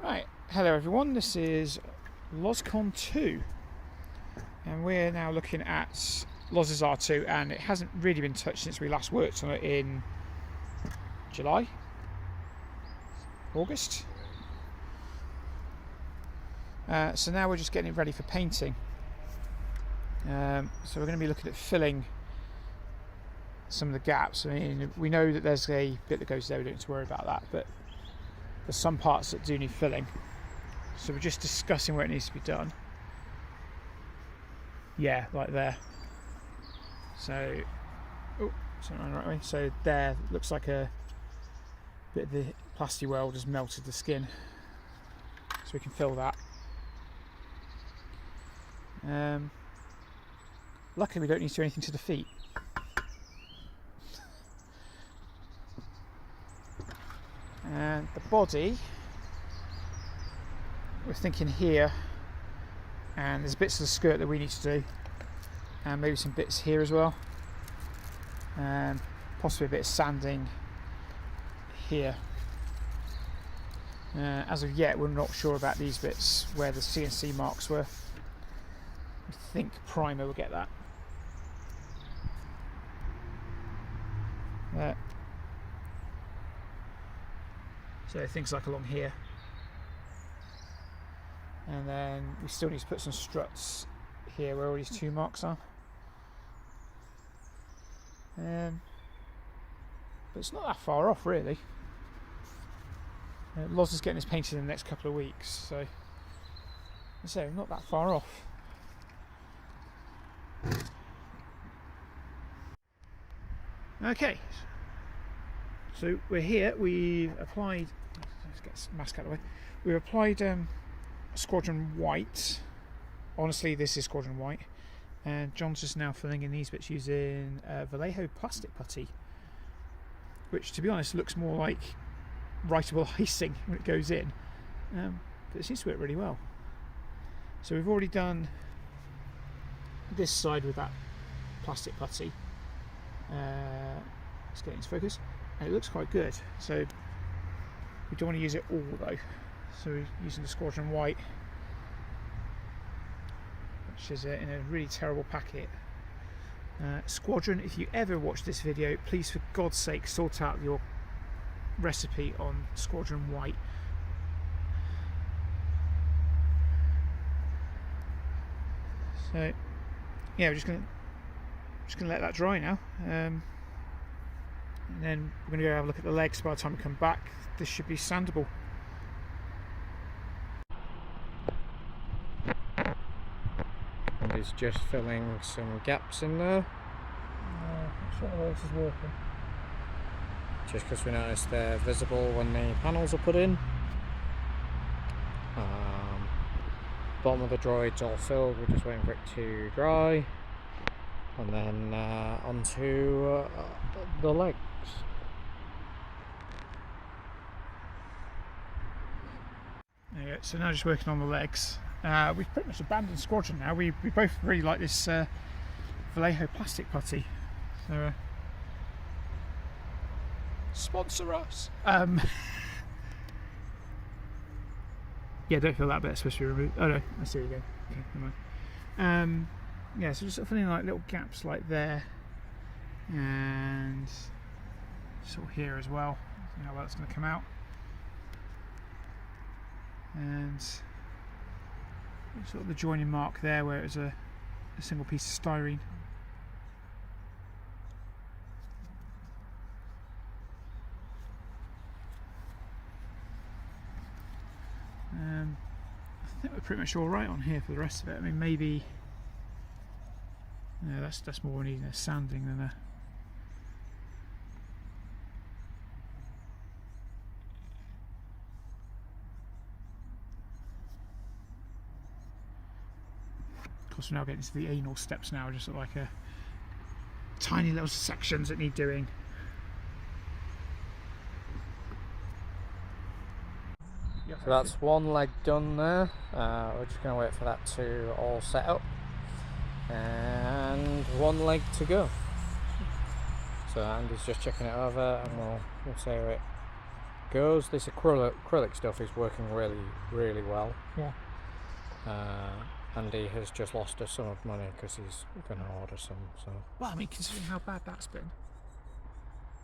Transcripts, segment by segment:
Right, hello everyone, this is Lozcon 2 and we're now looking at Loz's R2, and it hasn't really been touched since we last worked on it in July, August. So now we're just getting it ready for painting. So we're going to be looking at filling some of the gaps. I mean, we know that there's a bit that goes there, we don't need to worry about that, but there's some parts that do need filling. So we're just discussing where it needs to be done. Yeah, like there. So, oh, something the right way. So there, looks like a bit of the plastic weld has melted the skin. So we can fill that. Luckily we don't need to do anything to the feet. And the body, we're thinking here, and there's bits of the skirt that we need to do, and maybe some bits here as well, and possibly a bit of sanding here. As of yet, we're not sure about these bits where the CNC marks were. I think primer will get that. So things like along here, and then we still need to put some struts here where all these two marks are. But it's not that far off really. Loz is getting this painted in the next couple of weeks, so not that far off. Okay, so we're here. We've applied, let's get this mask out of the way. We've applied Squadron White. Honestly, this is Squadron White, and John's just now filling in these bits using Vallejo plastic putty, which to be honest looks more like writable icing when it goes in, but it seems to work really well. So we've already done this side with that plastic putty. Let's get into focus, and it looks quite good. So we don't want to use it all though, so we're using the Squadron White, which is in a really terrible packet. Squadron, if you ever watch this video, please for God's sake sort out your recipe on Squadron White. So yeah, we're just gonna let that dry now, and then we're going to go have a look at the legs. By the time we come back, this should be sandable. And he's just filling some gaps in there. Not sure how this is working. Just because we noticed they're visible when the panels are put in. Bottom of the droid's all filled, we're just waiting for it to dry. And then onto the legs. Yeah, so now just working on the legs. We've pretty much abandoned Squadron now. We both really like this Vallejo plastic putty. So sponsor us. Yeah, don't feel that bit, it's supposed to be removed. Oh no, I see where you go. Okay, never mind. Yeah, so just sort of filling like little gaps like there, and sort of here as well. You know how well it's going to come out, and sort of the joining mark there where it was a single piece of styrene. I think we're pretty much all right on here for the rest of it. I mean, maybe. Yeah, that's more needing a sanding than a. Of course, we're now getting to the anal steps now, just sort of like a tiny little sections that need doing. So that's one leg done there. We're just going to wait for that to all set up. And one leg to go. So Andy's just checking it over, and we'll save it goes. This acrylic stuff is working really well. Yeah. Andy has just lost a sum of money because he's going to order some. So. Well, I mean, considering how bad that's been.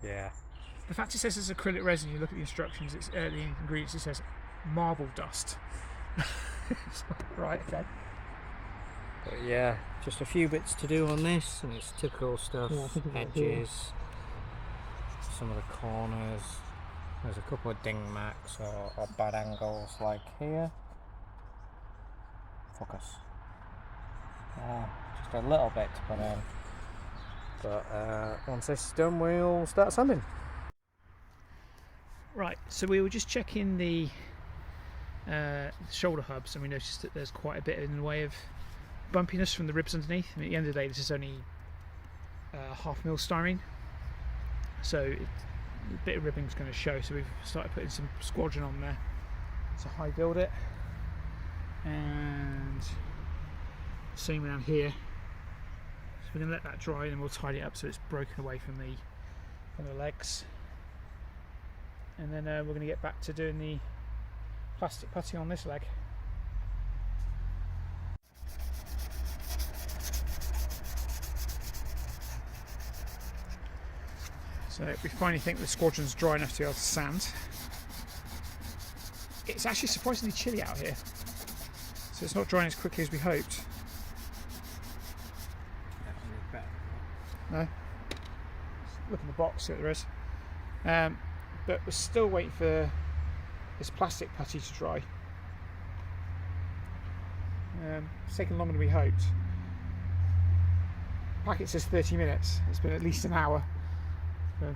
Yeah. The fact it says it's acrylic resin, you look at the instructions, it's the ingredients, it says marble dust. Right, okay. But yeah, just a few bits to do on this, and it's typical stuff, edges, some of the corners. There's a couple of ding marks or bad angles like here. Focus. Just a little bit to put in. But once this is done, we'll start sanding. Right, so we were just checking the shoulder hubs, and we noticed that there's quite a bit in the way of bumpiness from the ribs underneath. I mean, at the end of the day, this is only 1/2 mil styrene, so a bit of ribbing is going to show. So we've started putting some squadron on there to high build it, and same around here. So we're going to let that dry, and then we'll tidy it up so it's broken away from the legs. And then we're going to get back to doing the plastic putty on this leg. So we finally think the squadron's dry enough to be able to sand. It's actually surprisingly chilly out here, so it's not drying as quickly as we hoped. No? Look in the box, see what there is. But we're still waiting for this plastic putty to dry. It's taken longer than we hoped. The packet says 30 minutes. It's been at least an hour. So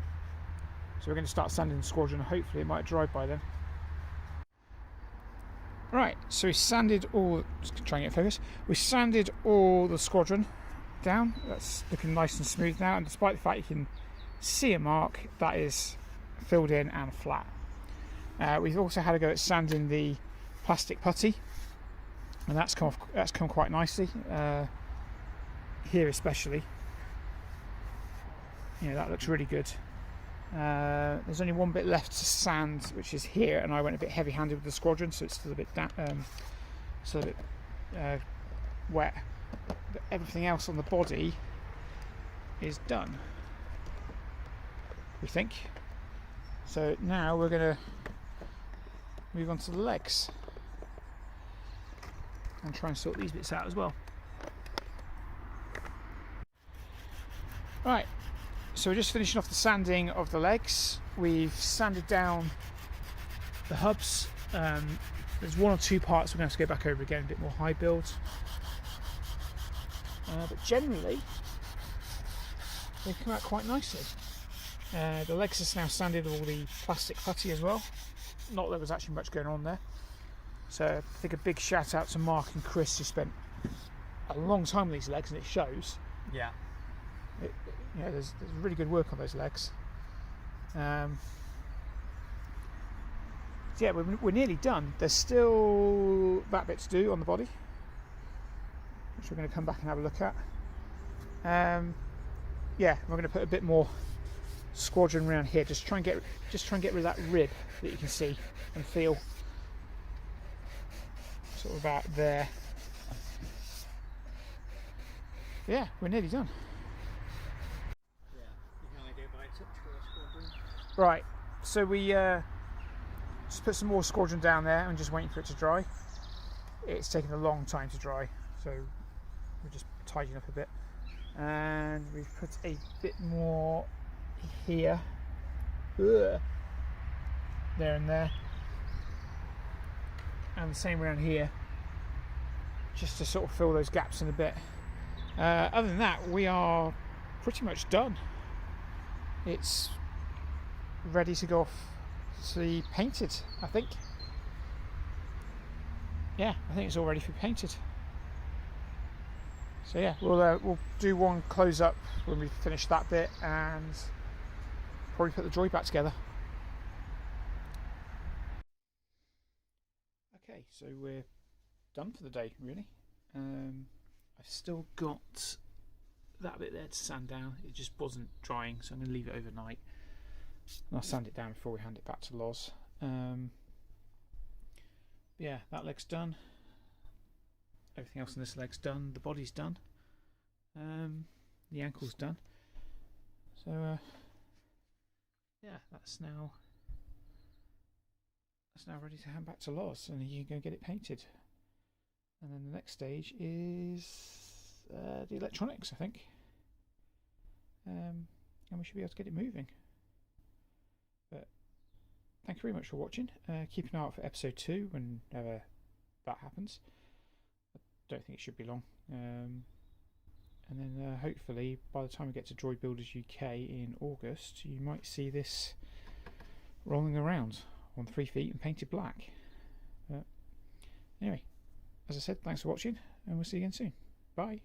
we're going to start sanding the squadron. Hopefully it might dry by then. Right, so we sanded all. Just trying to get focus. We sanded all the squadron down. That's looking nice and smooth now. And despite the fact you can see a mark, that is filled in and flat. We've also had a go at sanding the plastic putty, and that's come quite nicely. Here especially, that looks really good. There's only one bit left to sand, which is here, and I went a bit heavy-handed with the squadron, so it's still a bit wet. But everything else on the body is done, we think. So now we're going to move on to the legs and try and sort these bits out as well. Right, so we're just finishing off the sanding of the legs. We've sanded down the hubs. There's one or two parts we're going to have to go back over again, a bit more high build. But generally, they've come out quite nicely. The legs is now sanded all the plastic putty as well. Not that there was actually much going on there. So I think a big shout out to Mark and Chris, who spent a long time on these legs, and it shows. Yeah. There's really good work on those legs. So yeah, we're nearly done. There's still that bit to do on the body, which we're going to come back and have a look at. Yeah, we're going to put a bit more squadron around here. Just try and get rid of that rib that you can see and feel. Sort of about there. Yeah, we're nearly done. Yeah, you can only do it by touch for a squadron. Right, so we just put some more squadron down there and just waiting for it to dry. It's taken a long time to dry, so we're just tidying up a bit. And we've put a bit more here. There and there. And the same around here, just to sort of fill those gaps in a bit. Other than that, we are pretty much done. It's ready to go off to be painted, I think. Yeah, I think it's all ready for painted. So yeah, we'll do one close up when we finish that bit, and probably put the droid back together. Okay, so we're done for the day, really. I've still got that bit there to sand down. It just wasn't drying, so I'm going to leave it overnight. And I'll sand it down before we hand it back to Loz. Yeah, that leg's done. Everything else in this leg's done. The body's done. The ankle's done. So yeah, that's now ready to hand back to Loz, and you can go get it painted. And then the next stage is the electronics, I think. And we should be able to get it moving. But thank you very much for watching. Keep an eye out for episode 2 whenever that happens. I don't think it should be long. And then hopefully by the time we get to Droid Builders UK in August, you might see this rolling around on 3 feet and painted black. Anyway, as I said, thanks for watching, and we'll see you again soon. Bye.